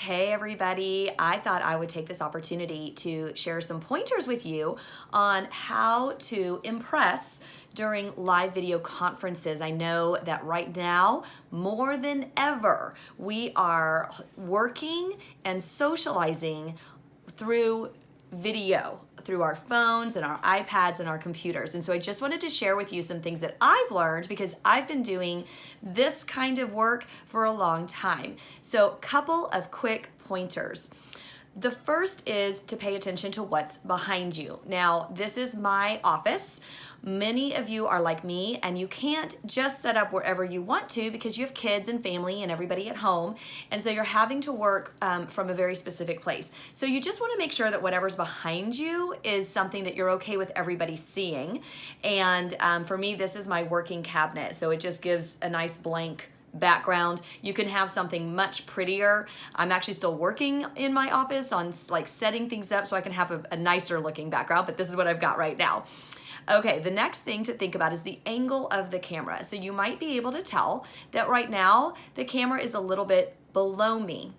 Hey everybody, I thought I would take this opportunity to share some pointers with you on how to impress during live video conferences. I know that right now, more than ever, we are working and socializing through video, through our phones and our iPads and our computers. And so I just wanted to share with you some things that I've learned because I've been doing this kind of work for a long time. So a couple of quick pointers. The first is to pay attention to what's behind you. Now, this is my office. Many of you are like me and you can't just set up wherever you want to because you have kids and family and everybody at home. And so you're having to work from a very specific place. So you just want to make sure that whatever's behind you is something that you're okay with everybody seeing. And for me, this is my working cabinet. So it just gives a nice blank background. You can have something much prettier. I'm actually still working in my office on like setting things up so I can have a nicer looking background, but this is what I've got right now. Okay, the next thing to think about is the angle of the camera. So you might be able to tell that right now the camera is a little bit below me.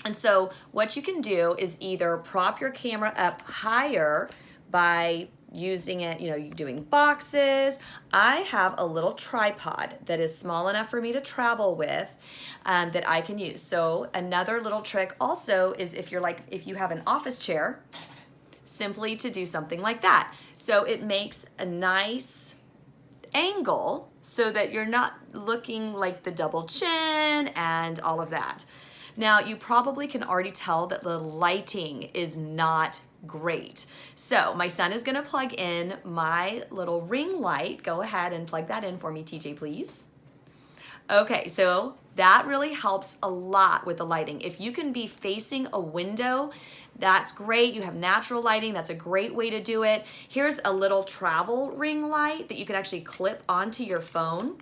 And so what you can do is either prop your camera up higher by using it, doing boxes. I have a little tripod that is small enough for me to travel with that I can use. So another little trick also is if you have an office chair, simply to do something like that. So it makes a nice angle so that you're not looking like the double chin and all of that. Now, you probably can already tell that the lighting is not great. So my son is gonna plug in my little ring light. Go ahead and plug that in for me, TJ, please. Okay, so that really helps a lot with the lighting. If you can be facing a window, that's great. You have natural lighting. That's a great way to do it. Here's a little travel ring light that you can actually clip onto your phone,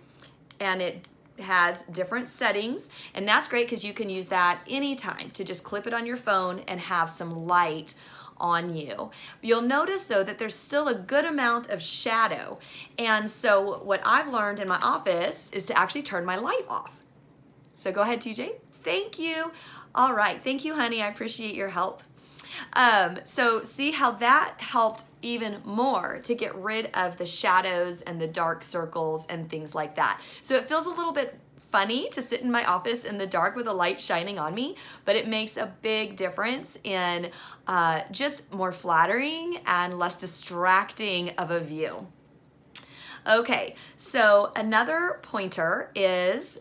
and it has different settings, and that's great because you can use that anytime to just clip it on your phone and have some light on you. You'll notice though that there's still a good amount of shadow, and so what I've learned in my office is to actually turn my light off. So go ahead, TJ. Thank you. All right, thank you, honey. I appreciate your help. So see how that helped even more to get rid of the shadows and the dark circles and things like that. So it feels a little bit funny to sit in my office in the dark with a light shining on me, but it makes a big difference in just more flattering and less distracting of a view. Okay, so another pointer is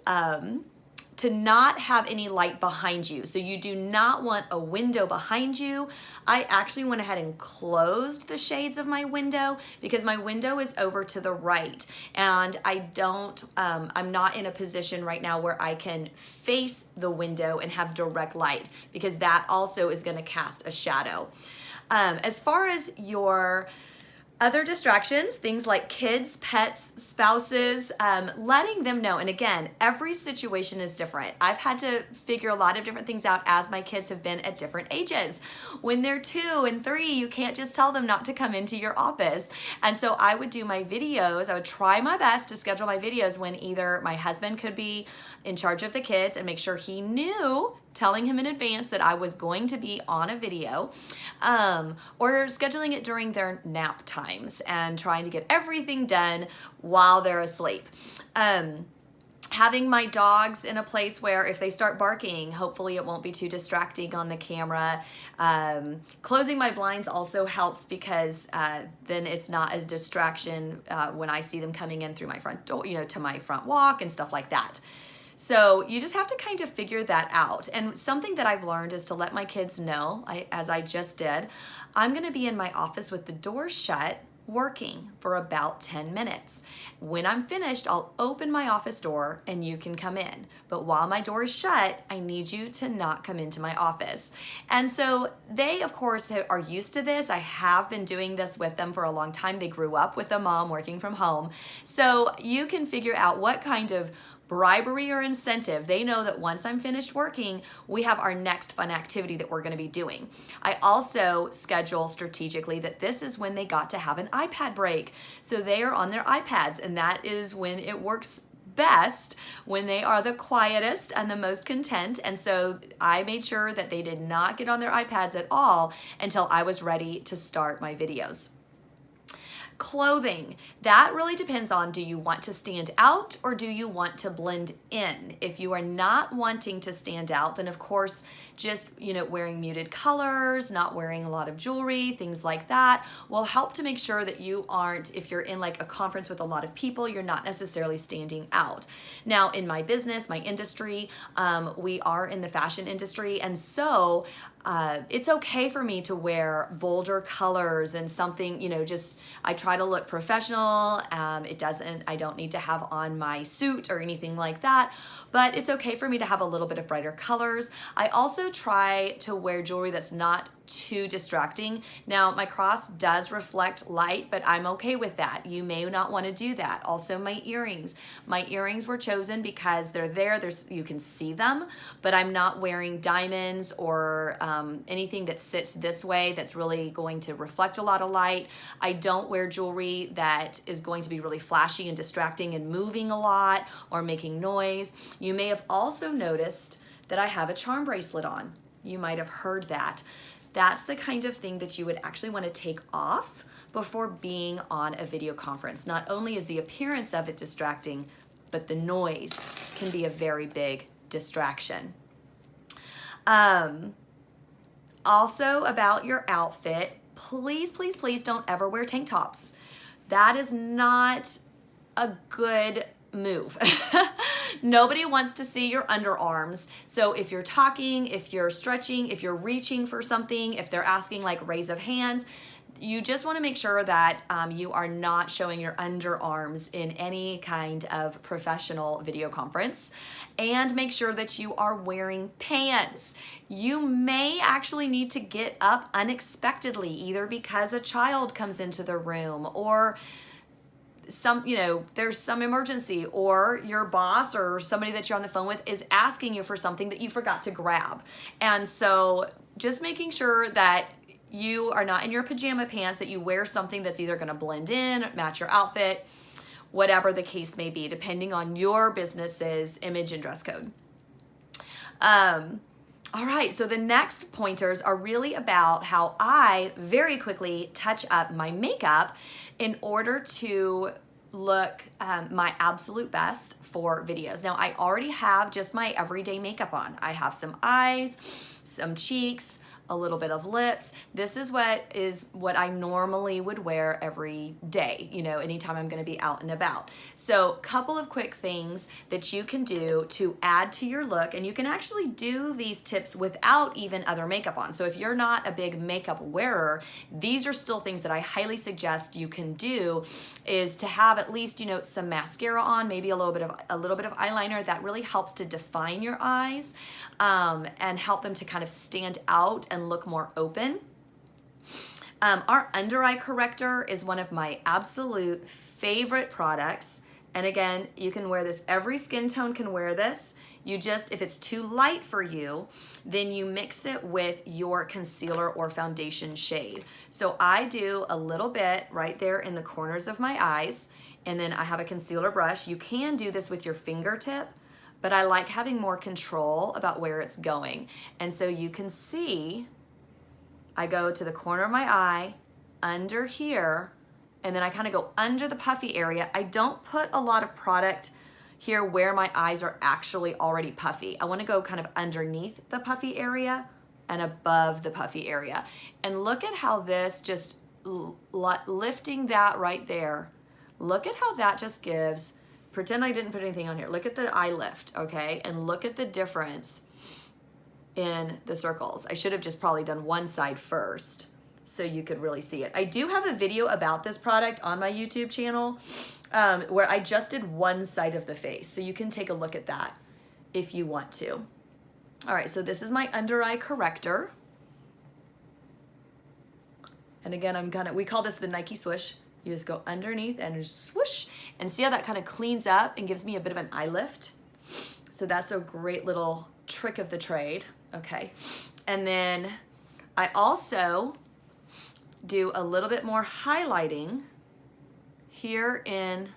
to not have any light behind you. So you do not want a window behind you. I actually went ahead and closed the shades of my window because my window is over to the right, and I'm not in a position right now where I can face the window and have direct light because that also is gonna cast a shadow. As far as your other distractions, things like kids, pets, spouses, letting them know. And again, every situation is different. I've had to figure a lot of different things out as my kids have been at different ages. When they're 2 and 3, you can't just tell them not to come into your office. And so I would do my videos. I would try my best to schedule my videos when either my husband could be in charge of the kids and make sure he knew, telling him in advance that I was going to be on a video, or scheduling it during their nap times and trying to get everything done while they're asleep. Having my dogs in a place where if they start barking, hopefully it won't be too distracting on the camera. Closing my blinds also helps because then it's not as distraction when I see them coming in through my front door, to my front walk and stuff like that. So you just have to kind of figure that out. And something that I've learned is to let my kids know, as I just did, I'm gonna be in my office with the door shut working for about 10 minutes. When I'm finished, I'll open my office door and you can come in. But while my door is shut, I need you to not come into my office. And so they, of course, are used to this. I have been doing this with them for a long time. They grew up with a mom working from home. So you can figure out what kind of bribery or incentive. They know that once I'm finished working, we have our next fun activity that we're going to be doing. I also schedule strategically that this is when they got to have an iPad break. So they are on their iPads, and that is when it works best when they are the quietest and the most content. And so I made sure that they did not get on their iPads at all until I was ready to start my videos. Clothing, that really depends on, do you want to stand out or do you want to blend in? If you are not wanting to stand out, then of course just, wearing muted colors, not wearing a lot of jewelry, things like that will help to make sure that you aren't, if you're in like a conference with a lot of people, you're not necessarily standing out. Now in my business, my industry, we are in the fashion industry, and so it's okay for me to wear bolder colors and something, I try to look professional. I don't need to have on my suit or anything like that, but it's okay for me to have a little bit of brighter colors. I also try to wear jewelry that's not too distracting. Now my cross does reflect light, but I'm okay with that. You may not want to do that. Also my earrings. My earrings were chosen because they're there. You can see them, but I'm not wearing diamonds or anything that sits this way that's really going to reflect a lot of light. I don't wear jewelry that is going to be really flashy and distracting and moving a lot or making noise. You may have also noticed that I have a charm bracelet on. You might have heard that. That's the kind of thing that you would actually want to take off before being on a video conference. Not only is the appearance of it distracting, but the noise can be a very big distraction. Also about your outfit, please, please, please don't ever wear tank tops. That is not a good move. Nobody wants to see your underarms. So if you're talking, if you're stretching, if you're reaching for something, if they're asking like raise of hands, you just want to make sure that you are not showing your underarms in any kind of professional video conference, and make sure that you are wearing pants. You may actually need to get up unexpectedly, either because a child comes into the room or there's some emergency, or your boss or somebody that you're on the phone with is asking you for something that you forgot to grab. And so just making sure that you are not in your pajama pants, that you wear something that's either going to blend in, match your outfit, whatever the case may be, depending on your business's image and dress code. All right, so the next pointers are really about how I very quickly touch up my makeup in order to look my absolute best for videos. Now, I already have just my everyday makeup on. I have some eyes, some cheeks, a little bit of lips. This is what I normally would wear every day, anytime I'm going to be out and about. So a couple of quick things that you can do to add to your look, and you can actually do these tips without even other makeup on. So if you're not a big makeup wearer, these are still things that I highly suggest you can do, is to have at least, some mascara on, maybe a little bit of eyeliner. That really helps to define your eyes and help them to kind of stand out and look more open. Our under eye corrector is one of my absolute favorite products. And again, you can wear this, every skin tone can wear this. You just, if it's too light for you, then you mix it with your concealer or foundation shade. So I do a little bit right there in the corners of my eyes, and then I have a concealer brush. You can do this with your fingertip, but I like having more control about where it's going. And so you can see, I go to the corner of my eye, under here, and then I kind of go under the puffy area. I don't put a lot of product here where my eyes are actually already puffy. I want to go kind of underneath the puffy area and above the puffy area. And look at how this just lifting that right there. Look at how that just gives, pretend I didn't put anything on here. Look at the eye lift, okay? And look at the difference in the circles. I should have just probably done one side first so you could really see it. I do have a video about this product on my YouTube channel where I just did one side of the face. So you can take a look at that if you want to. All right, so this is my under eye corrector. And again, we call this the Nike swoosh. You just go underneath and swoosh, and see how that kind of cleans up and gives me a bit of an eye lift. So that's a great little trick of the trade, okay? And then I also do a little bit more highlighting here in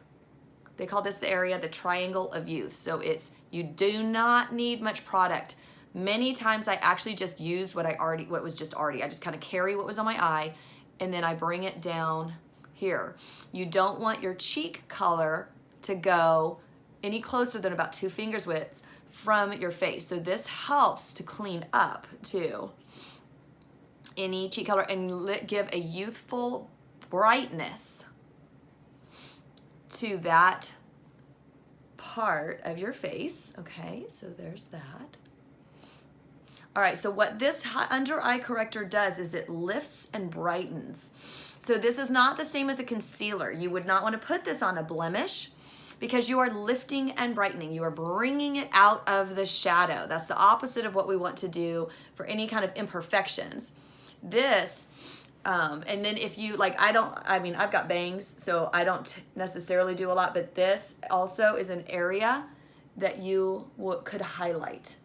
They call this the area, the triangle of youth. So you do not need much product. Many times I actually just use what was just already. I just kind of carry what was on my eye and then I bring it down here. You don't want your cheek color to go any closer than about 2 fingers width from your face. So this helps to clean up too any cheek color and give a youthful brightness to that part of your face. Okay, so there's that. All right, so what this under eye corrector does is it lifts and brightens. So this is not the same as a concealer. You would not want to put this on a blemish because you are lifting and brightening. You are bringing it out of the shadow. That's the opposite of what we want to do for any kind of imperfections. This, and then if you, like, I've got bangs, so I don't necessarily do a lot, but this also is an area that you could highlight.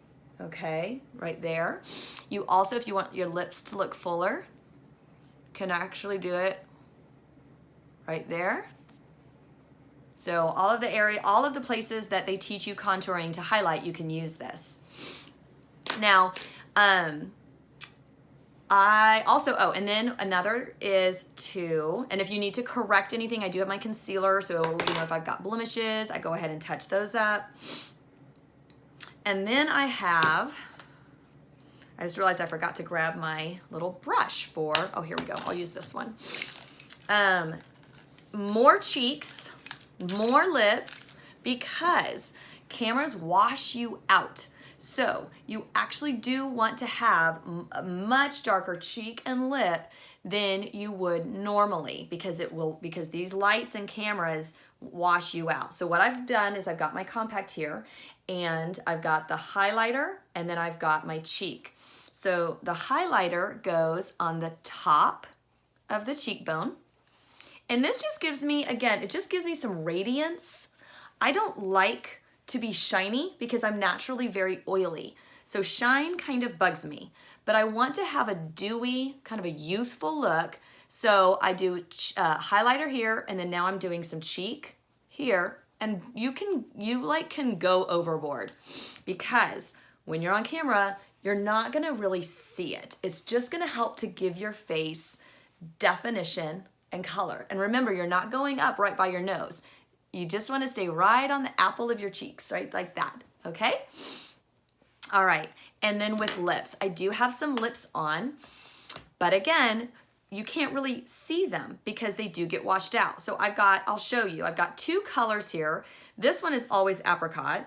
Okay, right there. You also, if you want your lips to look fuller, can actually do it right there. So all of the places that they teach you contouring to highlight, you can use this. Now, I also, and then another is and if you need to correct anything, I do have my concealer. So, if I've got blemishes, I go ahead and touch those up. And then I just realized I forgot to grab my little brush here we go. I'll use this one. More cheeks, more lips, because cameras wash you out. So you actually do want to have a much darker cheek and lip than you would normally because these lights and cameras wash you out. So what I've done is I've got my compact here and I've got the highlighter and then I've got my cheek. So the highlighter goes on the top of the cheekbone. And this just gives me, it just gives me some radiance. I don't like to be shiny because I'm naturally very oily. So shine kind of bugs me, but I want to have a dewy, kind of a youthful look. So I do highlighter here, and then now I'm doing some cheek here, and you can go overboard because when you're on camera, you're not gonna really see it. It's just gonna help to give your face definition and color. And remember, you're not going up right by your nose. You just want to stay right on the apple of your cheeks, right like that, okay? All right, and then with lips, I do have some lips on, but again, you can't really see them because they do get washed out. So I'll show you, I've got 2 colors here. This one is Always Apricot,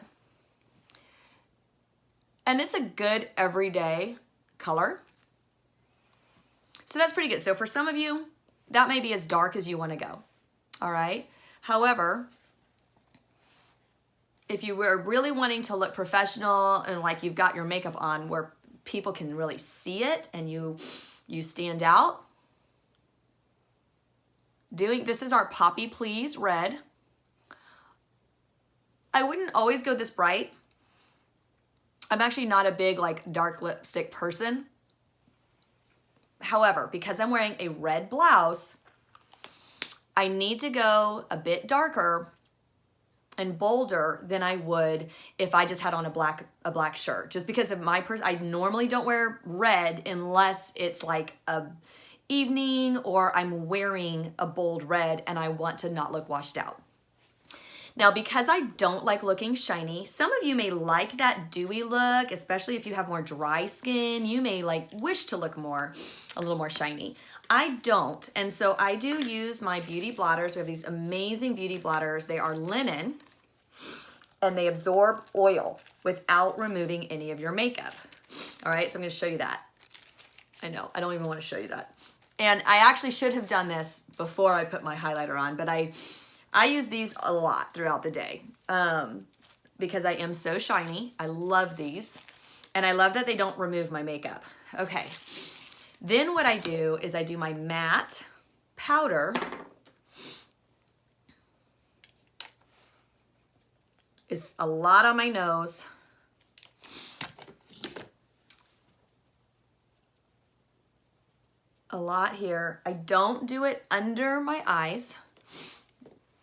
and it's a good everyday color. So that's pretty good. So for some of you, that may be as dark as you want to go, all right? However, if you were really wanting to look professional and like you've got your makeup on where people can really see it and you stand out, this is our Poppy Please Red. I wouldn't always go this bright. I'm actually not a big dark lipstick person. However, because I'm wearing a red blouse, I need to go a bit darker and bolder than I would if I just had on a black shirt. Just because of I normally don't wear red unless it's like a evening or I'm wearing a bold red and I want to not look washed out. Now, because I don't like looking shiny, some of you may like that dewy look, especially if you have more dry skin. You may wish to look a little more shiny. I don't, and so I do use my beauty blotters. We have these amazing beauty blotters. They are linen, and they absorb oil without removing any of your makeup. All right, so I'm gonna show you that. I know, I don't even wanna show you that. And I actually should have done this before I put my highlighter on, but I use these a lot throughout the day because I am so shiny. I love these, and I love that they don't remove my makeup. Okay, then what I do is I do my matte powder. It's a lot on my nose. A lot here. I don't do it under my eyes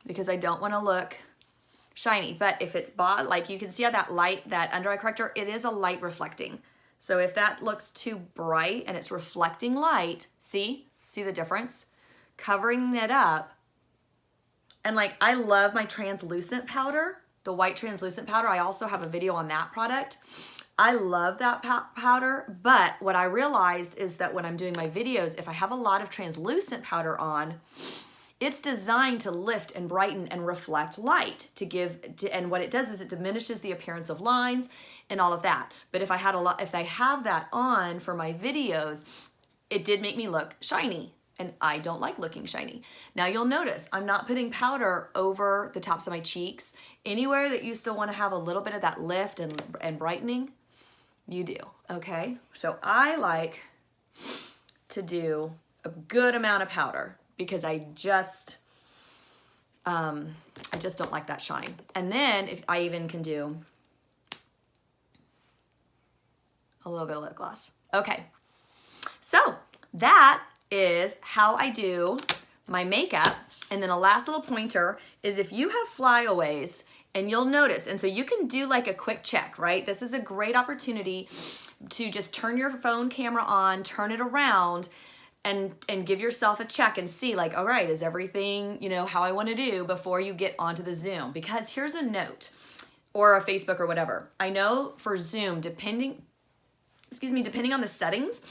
because I don't want to look shiny. But if it's bought, like you can see how that light, that under eye corrector, it is a light reflecting. So if that looks too bright and it's reflecting light, see the difference? Covering it up. And like, I love my translucent powder, the white translucent powder. I also have a video on that product. I love that powder, but what I realized is that when I'm doing my videos, if I have a lot of translucent powder on, it's designed to lift and brighten and reflect light and what it does is it diminishes the appearance of lines and all of that. But if I have that on for my videos, it did make me look shiny, and I don't like looking shiny. Now you'll notice I'm not putting powder over the tops of my cheeks. Anywhere that you still want to have a little bit of that lift and brightening, you do, okay? So I like to do a good amount of powder because I just don't like that shine. And then if I even can do a little bit of lip gloss. Okay, so that is how I do my makeup. And then a last little pointer is if you have flyaways, and you'll notice, and so you can do like a quick check, right? This is a great opportunity to just turn your phone camera on, turn it around, and give yourself a check and see like, all right, is everything, you know, how I want to do before you get onto the Zoom? Because here's a note, or a Facebook or whatever. I know for Zoom, depending on the settings,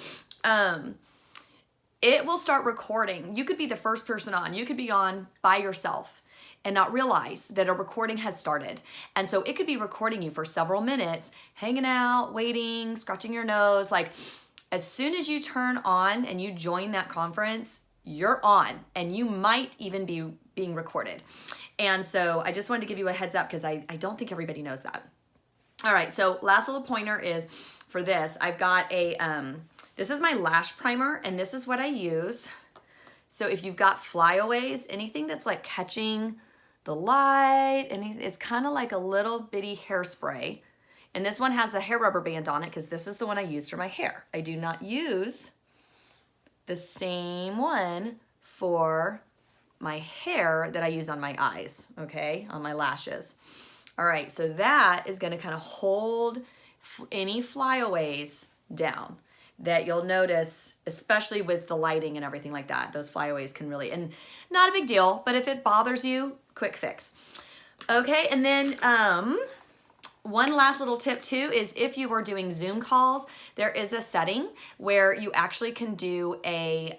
it will start recording. You could be the first person on. You could be on by yourself and not realize that a recording has started. And so it could be recording you for several minutes, hanging out, waiting, scratching your nose. Like as soon as you turn on and you join that conference, you're on, and you might even be being recorded. And so I just wanted to give you a heads up because I don't think everybody knows that. All right, so last little pointer is for this. I've got this is my lash primer, and this is what I use. So if you've got flyaways, anything that's like catching the light, it's kind of like a little bitty hairspray. And this one has the hair rubber band on it because this is the one I use for my hair. I do not use the same one for my hair that I use on my eyes, okay, on my lashes. All right, so that is gonna kind of hold any flyaways down that you'll notice, especially with the lighting and everything like that. Those flyaways can really, and not a big deal, but if it bothers you, quick fix. Okay, and then one last little tip too is if you are doing Zoom calls, there is a setting where you actually can do a,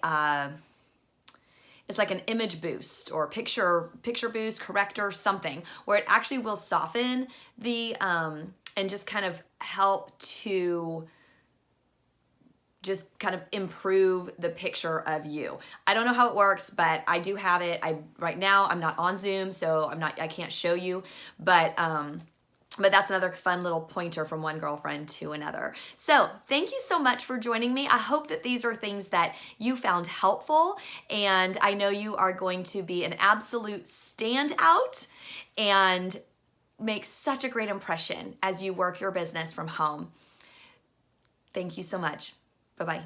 it's like an image boost or picture boost, corrector, something, where it actually will soften the, and just kind of help to just kind of improve the picture of you. I don't know how it works, but I do have it. Right now I'm not on Zoom, so I can't show you, but that's another fun little pointer from one girlfriend to another. So thank you so much for joining me. I hope that these are things that you found helpful, and I know you are going to be an absolute standout and make such a great impression as you work your business from home. Thank you so much. Bye-bye.